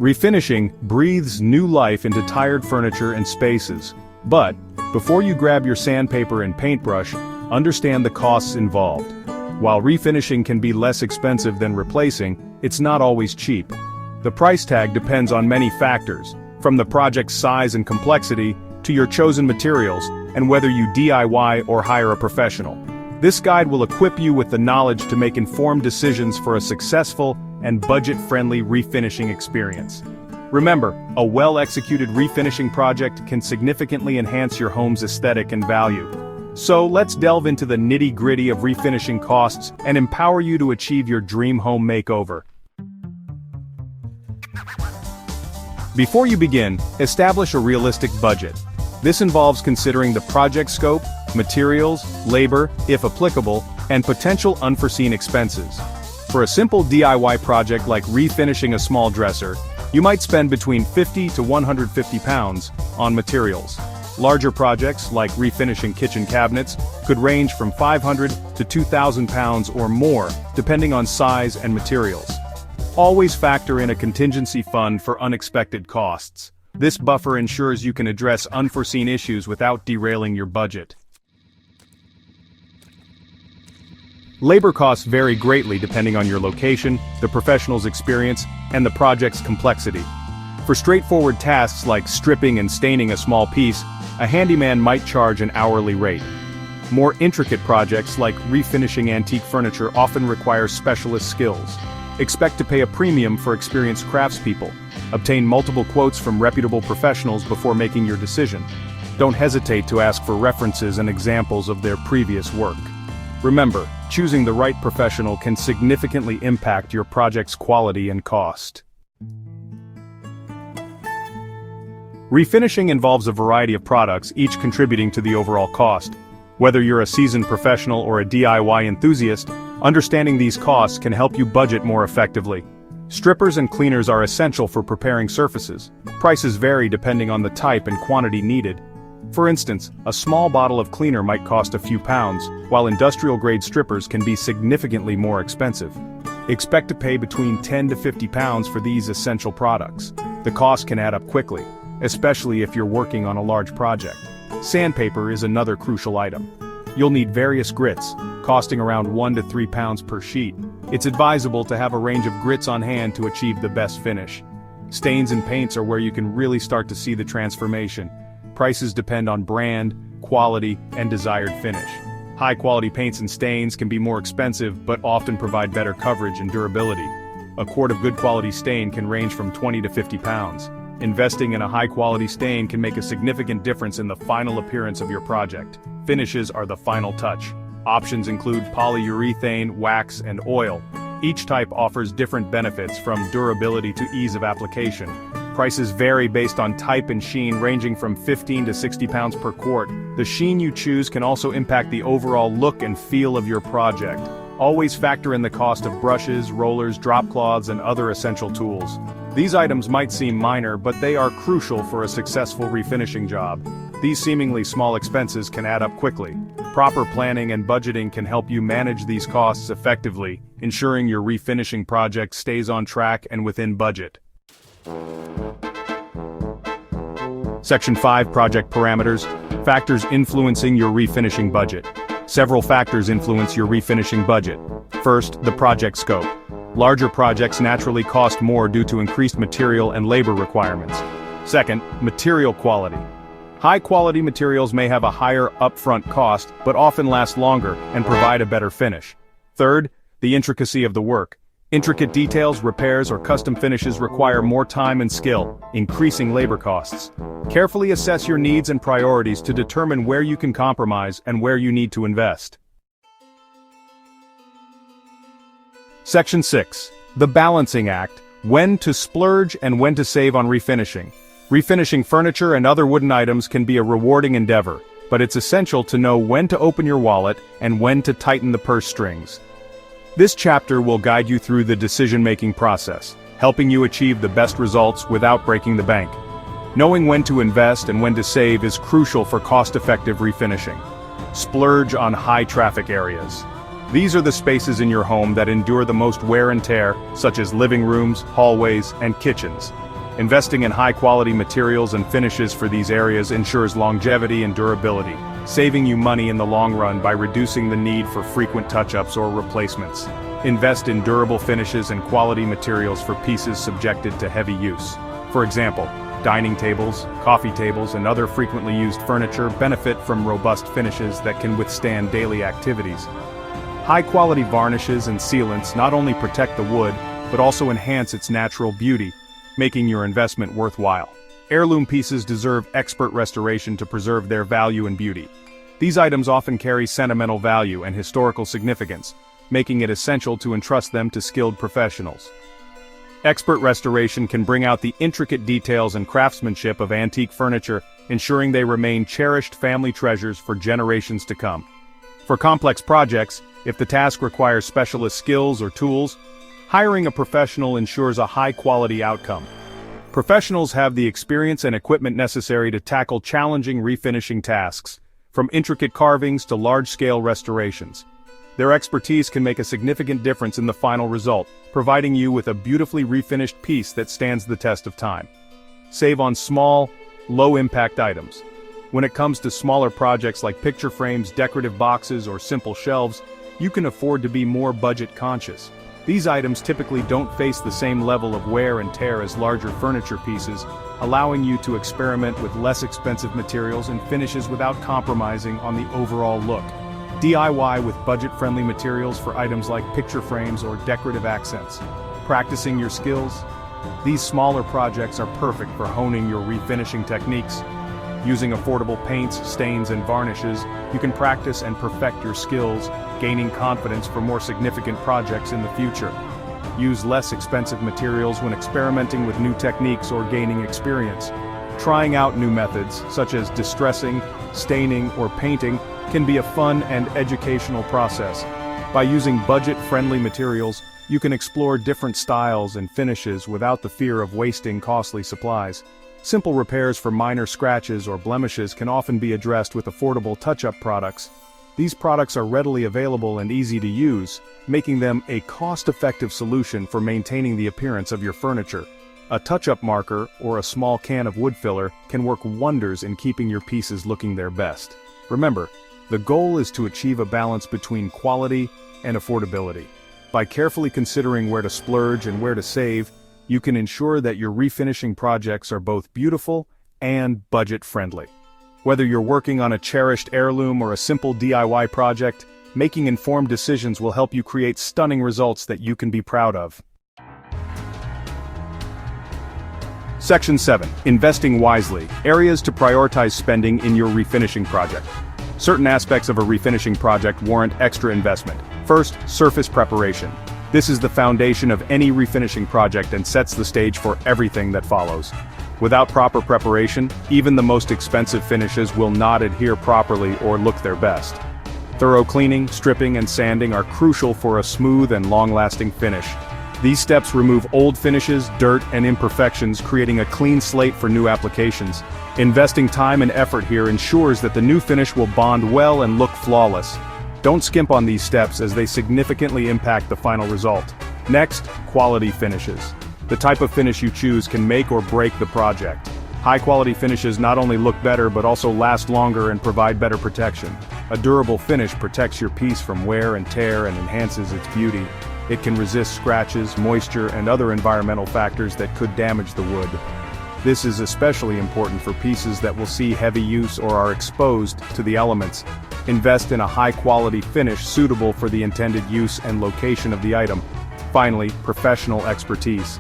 Refinishing breathes new life into tired furniture and spaces. But, before you grab your sandpaper and paintbrush, understand the costs involved. While refinishing can be less expensive than replacing, it's not always cheap. The price tag depends on many factors, from the project's size and complexity, to your chosen materials, and whether you DIY or hire a professional. This guide will equip you with the knowledge to make informed decisions for a successful and budget-friendly refinishing experience. Remember, a well-executed refinishing project can significantly enhance your home's aesthetic and value. So let's delve into the nitty-gritty of refinishing costs and empower you to achieve your dream home makeover. Before you begin, establish a realistic budget. This involves considering the project scope, materials, labor, if applicable, and potential unforeseen expenses. For a simple DIY project like refinishing a small dresser, you might spend between 50 to 150 pounds on materials. Larger projects, like refinishing kitchen cabinets, could range from 500 to 2,000 pounds or more, depending on size and materials. Always factor in a contingency fund for unexpected costs. This buffer ensures you can address unforeseen issues without derailing your budget. Labor costs vary greatly depending on your location, the professional's experience, and the project's complexity. For straightforward tasks like stripping and staining a small piece, a handyman might charge an hourly rate. More intricate projects like refinishing antique furniture often require specialist skills. Expect to pay a premium for experienced craftspeople. Obtain multiple quotes from reputable professionals before making your decision. Don't hesitate to ask for references and examples of their previous work. Remember, choosing the right professional can significantly impact your project's quality and cost. Refinishing involves a variety of products, each contributing to the overall cost. Whether you're a seasoned professional or a DIY enthusiast, understanding these costs can help you budget more effectively. Strippers and cleaners are essential for preparing surfaces. Prices vary depending on the type and quantity needed. For instance, a small bottle of cleaner might cost a few pounds, while industrial-grade strippers can be significantly more expensive. Expect to pay between 10 to 50 pounds for these essential products. The cost can add up quickly, especially if you're working on a large project. Sandpaper is another crucial item. You'll need various grits, costing around 1 to 3 pounds per sheet. It's advisable to have a range of grits on hand to achieve the best finish. Stains and paints are where you can really start to see the transformation. Prices depend on brand, quality, and desired finish. High-quality paints and stains can be more expensive but often provide better coverage and durability. A quart of good quality stain can range from 20 to 50 pounds. Investing in a high-quality stain can make a significant difference in the final appearance of your project. Finishes are the final touch. Options include polyurethane, wax, and oil. Each type offers different benefits, from durability to ease of application. Prices vary based on type and sheen, ranging from 15 to 60 pounds per quart. The sheen you choose can also impact the overall look and feel of your project. Always factor in the cost of brushes, rollers, drop cloths, and other essential tools. These items might seem minor, but they are crucial for a successful refinishing job. These seemingly small expenses can add up quickly. Proper planning and budgeting can help you manage these costs effectively, ensuring your refinishing project stays on track and within budget. Section 5, Project Parameters. Factors influencing your refinishing budget. Several factors influence your refinishing budget. First, the project scope. Larger projects naturally cost more due to increased material and labor requirements. Second, material quality. High-quality materials may have a higher upfront cost, but often last longer and provide a better finish. Third, the intricacy of the work. Intricate details, repairs, or custom finishes require more time and skill, increasing labor costs. Carefully assess your needs and priorities to determine where you can compromise and where you need to invest. Section 6. The Balancing Act. When to splurge and when to save on refinishing. Refinishing furniture and other wooden items can be a rewarding endeavor, but it's essential to know when to open your wallet and when to tighten the purse strings. This chapter will guide you through the decision-making process, helping you achieve the best results without breaking the bank. Knowing when to invest and when to save is crucial for cost-effective refinishing. Splurge on high-traffic areas. These are the spaces in your home that endure the most wear and tear, such as living rooms, hallways, and kitchens. Investing in high-quality materials and finishes for these areas ensures longevity and durability, saving you money in the long run by reducing the need for frequent touch-ups or replacements. Invest in durable finishes and quality materials for pieces subjected to heavy use. For example, dining tables, coffee tables, and other frequently used furniture benefit from robust finishes that can withstand daily activities. High-quality varnishes and sealants not only protect the wood, but also enhance its natural beauty, making your investment worthwhile. Heirloom pieces deserve expert restoration to preserve their value and beauty. These items often carry sentimental value and historical significance, making it essential to entrust them to skilled professionals. Expert restoration can bring out the intricate details and craftsmanship of antique furniture, ensuring they remain cherished family treasures for generations to come. For complex projects, if the task requires specialist skills or tools, hiring a professional ensures a high-quality outcome. Professionals have the experience and equipment necessary to tackle challenging refinishing tasks, from intricate carvings to large-scale restorations. Their expertise can make a significant difference in the final result, providing you with a beautifully refinished piece that stands the test of time. Save on small, low-impact items. When it comes to smaller projects like picture frames, decorative boxes, or simple shelves, you can afford to be more budget-conscious. These items typically don't face the same level of wear and tear as larger furniture pieces, allowing you to experiment with less expensive materials and finishes without compromising on the overall look. DIY with budget-friendly materials for items like picture frames or decorative accents. Practicing your skills? These smaller projects are perfect for honing your refinishing techniques. Using affordable paints, stains, and varnishes, you can practice and perfect your skills, gaining confidence for more significant projects in the future. Use less expensive materials when experimenting with new techniques or gaining experience. Trying out new methods, such as distressing, staining, or painting, can be a fun and educational process. By using budget-friendly materials, you can explore different styles and finishes without the fear of wasting costly supplies. Simple repairs for minor scratches or blemishes can often be addressed with affordable touch-up products. These products are readily available and easy to use, making them a cost-effective solution for maintaining the appearance of your furniture. A touch-up marker or a small can of wood filler can work wonders in keeping your pieces looking their best. Remember, the goal is to achieve a balance between quality and affordability. By carefully considering where to splurge and where to save, you can ensure that your refinishing projects are both beautiful and budget-friendly. Whether you're working on a cherished heirloom or a simple DIY project, making informed decisions will help you create stunning results that you can be proud of. Section 7. Investing wisely. Areas to prioritize spending in your refinishing project. Certain aspects of a refinishing project warrant extra investment. First, surface preparation. This is the foundation of any refinishing project and sets the stage for everything that follows. Without proper preparation, even the most expensive finishes will not adhere properly or look their best. Thorough cleaning, stripping, and sanding are crucial for a smooth and long-lasting finish. These steps remove old finishes, dirt, and imperfections, creating a clean slate for new applications. Investing time and effort here ensures that the new finish will bond well and look flawless. Don't skimp on these steps as they significantly impact the final result. Next, quality finishes. The type of finish you choose can make or break the project. High-quality finishes not only look better but also last longer and provide better protection. A durable finish protects your piece from wear and tear and enhances its beauty. It can resist scratches, moisture, and other environmental factors that could damage the wood. This is especially important for pieces that will see heavy use or are exposed to the elements. Invest in a high-quality finish suitable for the intended use and location of the item. Finally, professional expertise.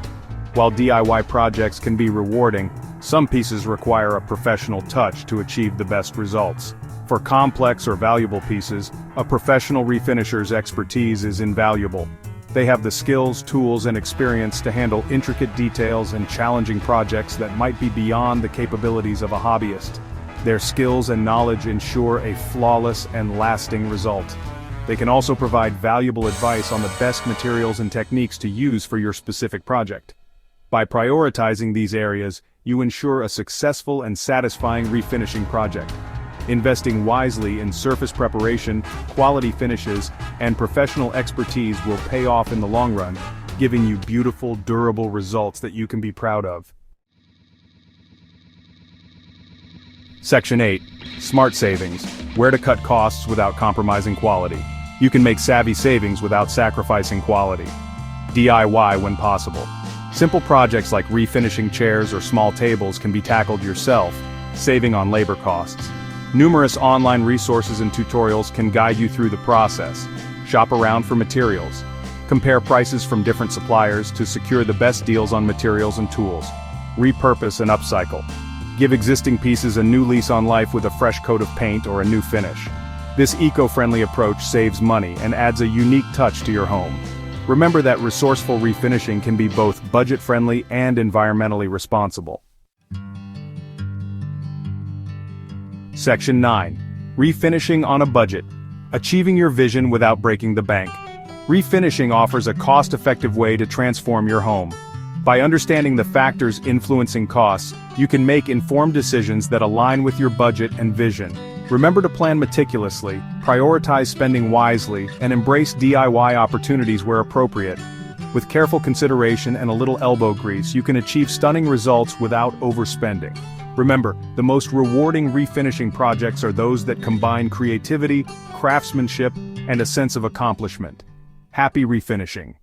While DIY projects can be rewarding, some pieces require a professional touch to achieve the best results. For complex or valuable pieces, a professional refinisher's expertise is invaluable. They have the skills, tools, and experience to handle intricate details and challenging projects that might be beyond the capabilities of a hobbyist. Their skills and knowledge ensure a flawless and lasting result. They can also provide valuable advice on the best materials and techniques to use for your specific project. By prioritizing these areas, you ensure a successful and satisfying refinishing project. Investing wisely in surface preparation, quality finishes, and professional expertise will pay off in the long run, giving you beautiful, durable results that you can be proud of. Section 8. Smart savings. Where to cut costs without compromising quality. You can make savvy savings without sacrificing quality. DIY when possible. Simple projects like refinishing chairs or small tables can be tackled yourself, saving on labor costs. Numerous online resources and tutorials can guide you through the process. Shop around for materials. Compare prices from different suppliers to secure the best deals on materials and tools. Repurpose and upcycle. Give existing pieces a new lease on life with a fresh coat of paint or a new finish. This eco-friendly approach saves money and adds a unique touch to your home. Remember that resourceful refinishing can be both budget-friendly and environmentally responsible. Section 9. Refinishing on a budget. Achieving your vision without breaking the bank. Refinishing offers a cost-effective way to transform your home. By understanding the factors influencing costs, you can make informed decisions that align with your budget and vision. Remember to plan meticulously, prioritize spending wisely, and embrace DIY opportunities where appropriate. With careful consideration and a little elbow grease, you can achieve stunning results without overspending. Remember, the most rewarding refinishing projects are those that combine creativity, craftsmanship, and a sense of accomplishment. Happy refinishing!